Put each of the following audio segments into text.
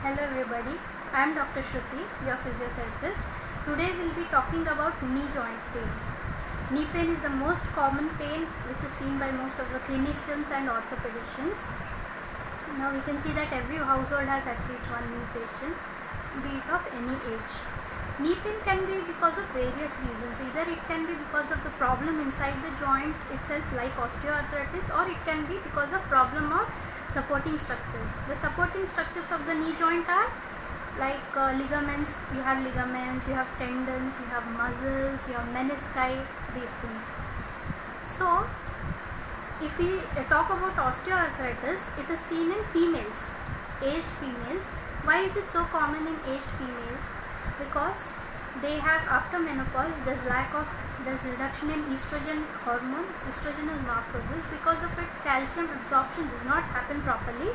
Hello everybody, I am Dr. Shruti, your physiotherapist. Today we will be talking about knee joint pain. Knee pain is the most common pain which is seen by most of the clinicians and orthopedicians. Now we can see that every household has at least one knee patient, be it of any age. Knee pain can be because of various reasons. Either it can be because of the problem inside the joint itself like osteoarthritis, or it can be because of problem of supporting structures. The supporting structures of the knee joint are like ligaments. You have tendons, you have muscles, you have menisci, these things. So if we talk about osteoarthritis, it is seen in females, aged females. Why is it so common in aged females? Because they have, after menopause, there's reduction in estrogen hormone. Estrogen is not produced. Because of it, calcium absorption does not happen properly.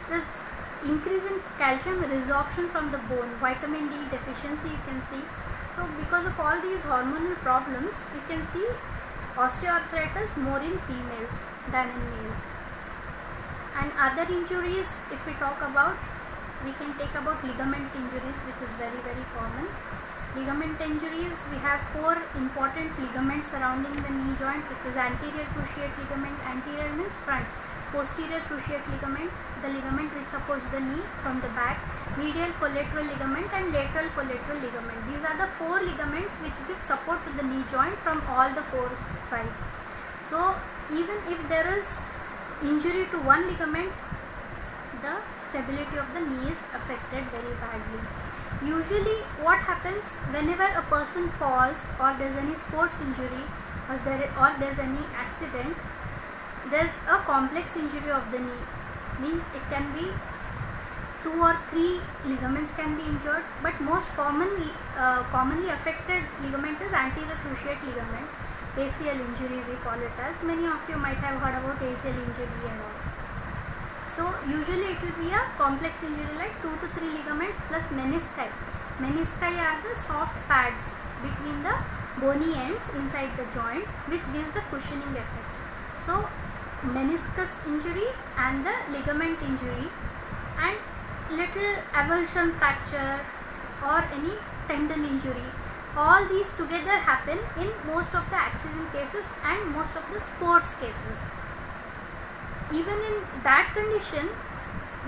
There's increase in calcium resorption from the bone, vitamin D deficiency you can see. So because of all these hormonal problems, you can see osteoarthritis more in females than in males. And other injuries, if we talk about, we can take about ligament injuries, which is very common. Ligament injuries, we have 4 important ligaments surrounding the knee joint, which is anterior cruciate ligament. Anterior means front. Posterior cruciate ligament, the ligament which supports the knee from the back. Medial collateral ligament and lateral collateral ligament. These are the 4 ligaments which give support to the knee joint from all the 4 sides. So even if there is injury to one ligament, the stability of the knee is affected very badly. Usually what happens whenever a person falls, or there's any sports injury, or there's any accident, there's a complex injury of the knee. Means it can be 2 or 3 ligaments can be injured, but most commonly affected ligament is anterior cruciate ligament. ACL injury we call it as. Many of you might have heard about ACL injury and all. So usually it will be a complex injury like 2 to 3 ligaments plus menisci. Menisci are the soft pads between the bony ends inside the joint, which gives the cushioning effect. So meniscus injury and the ligament injury and little avulsion fracture or any tendon injury, all these together happen in most of the accident cases and most of the sports cases. Even in that condition,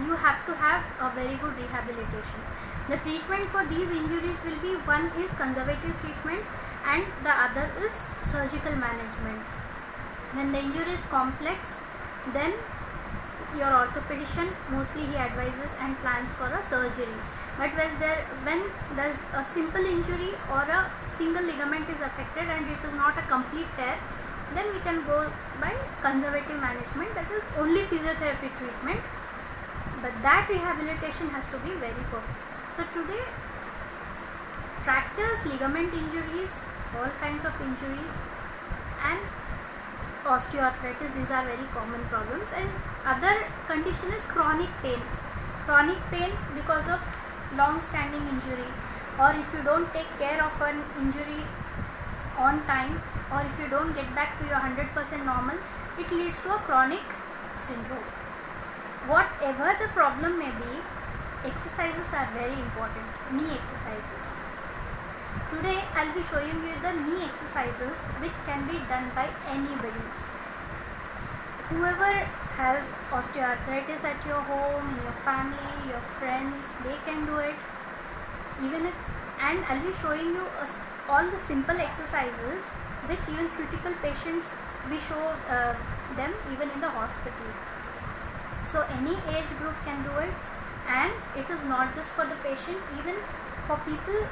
you have to have a very good rehabilitation. The treatment for these injuries will be, one is conservative treatment and the other is surgical management. When the injury is complex, then your orthopedician, mostly he advises and plans for a surgery. But when there's a simple injury or a single ligament is affected and it is not a complete tear, then we can go by conservative management, that is only physiotherapy treatment, but that rehabilitation has to be very perfect. So today, fractures, ligament injuries, all kinds of injuries, and osteoarthritis, these are very common problems. And other condition is chronic pain. Chronic pain because of long standing injury, or if you don't take care of an injury on time, or if you don't get back to your 100% normal, it leads to a chronic syndrome. Whatever the problem may be, exercises are very important. Knee exercises. Today I'll be showing you the knee exercises which can be done by anybody. Whoever has osteoarthritis at your home, in your family, your friends, they can do it. And I'll be showing you all the simple exercises which even critical patients, we show them even in the hospital. So any age group can do it, and it is not just for the patient, even for people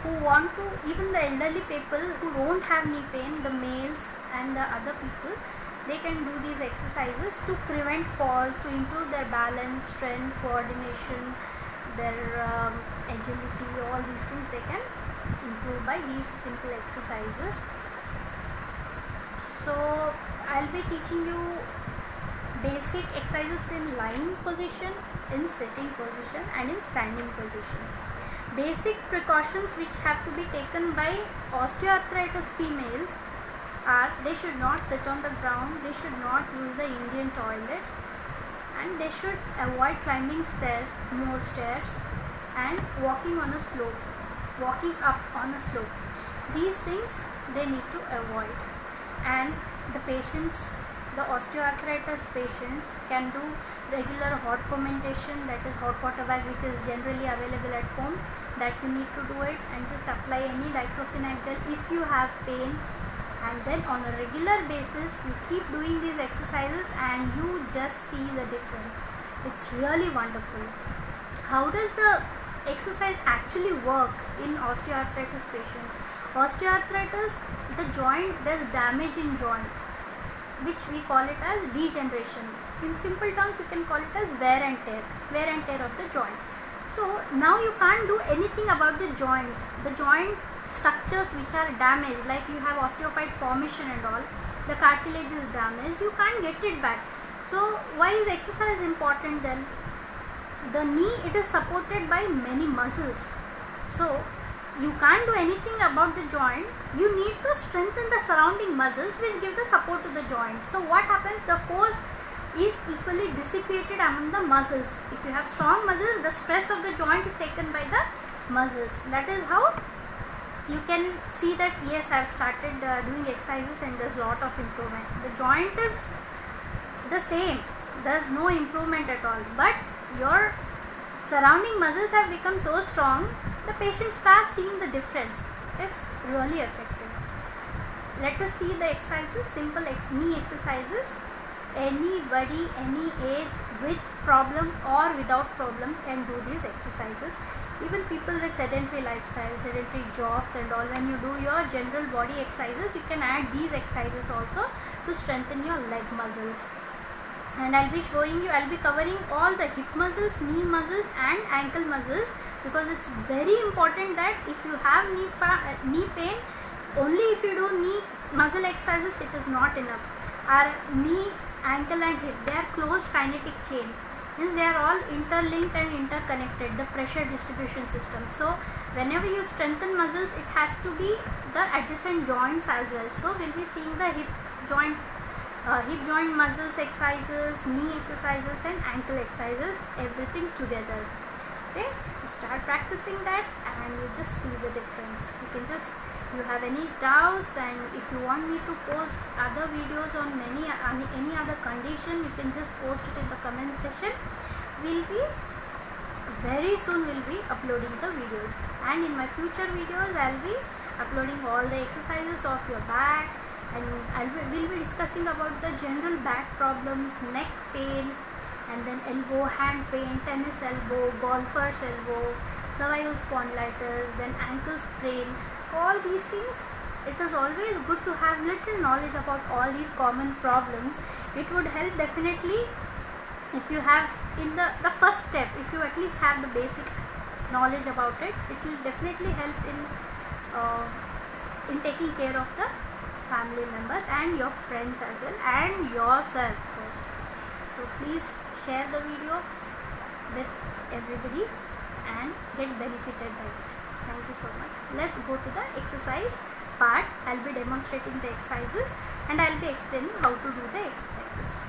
who want to, even the elderly people who don't have knee pain, the males and the other people, they can do these exercises to prevent falls, to improve their balance, strength, coordination, their agility, all these things they can improve by these simple exercises. So I'll be teaching you basic exercises in lying position, in sitting position and in standing position. Basic precautions which have to be taken by osteoarthritis females are, they should not sit on the ground, they should not use the Indian toilet, and they should avoid climbing stairs, more stairs, and walking up on a slope. These things they need to avoid. And the osteoarthritis patients can do regular hot fomentation, that is hot water bag, which is generally available at home, that you need to do it, and just apply any diclofenac gel if you have pain. And then on a regular basis you keep doing these exercises and you just see the difference. It's really wonderful. How does the exercise actually work in osteoarthritis patients? Osteoarthritis, the joint, there's damage in joint, which we call it as degeneration. In simple terms, you can call it as wear and tear of the joint. So now you can't do anything about the joint structures which are damaged, like you have osteophyte formation and all, the cartilage is damaged, you can't get it back. So why is exercise important then? The knee, it is supported by many muscles, so you can't do anything about the joint. You need to strengthen the surrounding muscles which give the support to the joint. So what happens? The force is equally dissipated among the muscles. If you have strong muscles, the stress of the joint is taken by the muscles. That is how you can see that yes, I have started doing exercises and there's a lot of improvement. The joint is the same, there's no improvement at all, but your surrounding muscles have become so strong, the patient starts seeing the difference. It's really effective. Let us see the exercises, simple knee exercises. Anybody, any age, with problem or without problem can do these exercises. Even people with sedentary lifestyle, sedentary jobs and all, when you do your general body exercises, you can add these exercises also to strengthen your leg muscles. And I'll be covering all the hip muscles, knee muscles and ankle muscles, because it's very important that if you have knee pain, only if you do knee muscle exercises, it is not enough. Our knee, ankle and hip, they are closed kinetic chain, means they are all interlinked and interconnected, the pressure distribution system. So whenever you strengthen muscles, it has to be the adjacent joints as well. So we'll be seeing the hip joint muscles exercises, knee exercises and ankle exercises, everything together. Okay, you start practicing that and you just see the difference. You have any doubts, and if you want me to post other videos on any other condition, you can just post it in the comment section. Very soon we'll be uploading the videos, and in my future videos I'll be uploading all the exercises of your back, and we'll be discussing about the general back problems, neck pain, and then elbow, hand pain, tennis elbow, golfer's elbow, cervical spondylitis, then ankle sprain, all these things. It is always good to have little knowledge about all these common problems. It would help definitely if you have in the first step, if you at least have the basic knowledge about it, it will definitely help in taking care of the family members and your friends as well, and yourself first. So please share the video with everybody and get benefited by it. Thank you so much. Let's go to the exercise part. I'll be demonstrating the exercises and I'll be explaining how to do the exercises.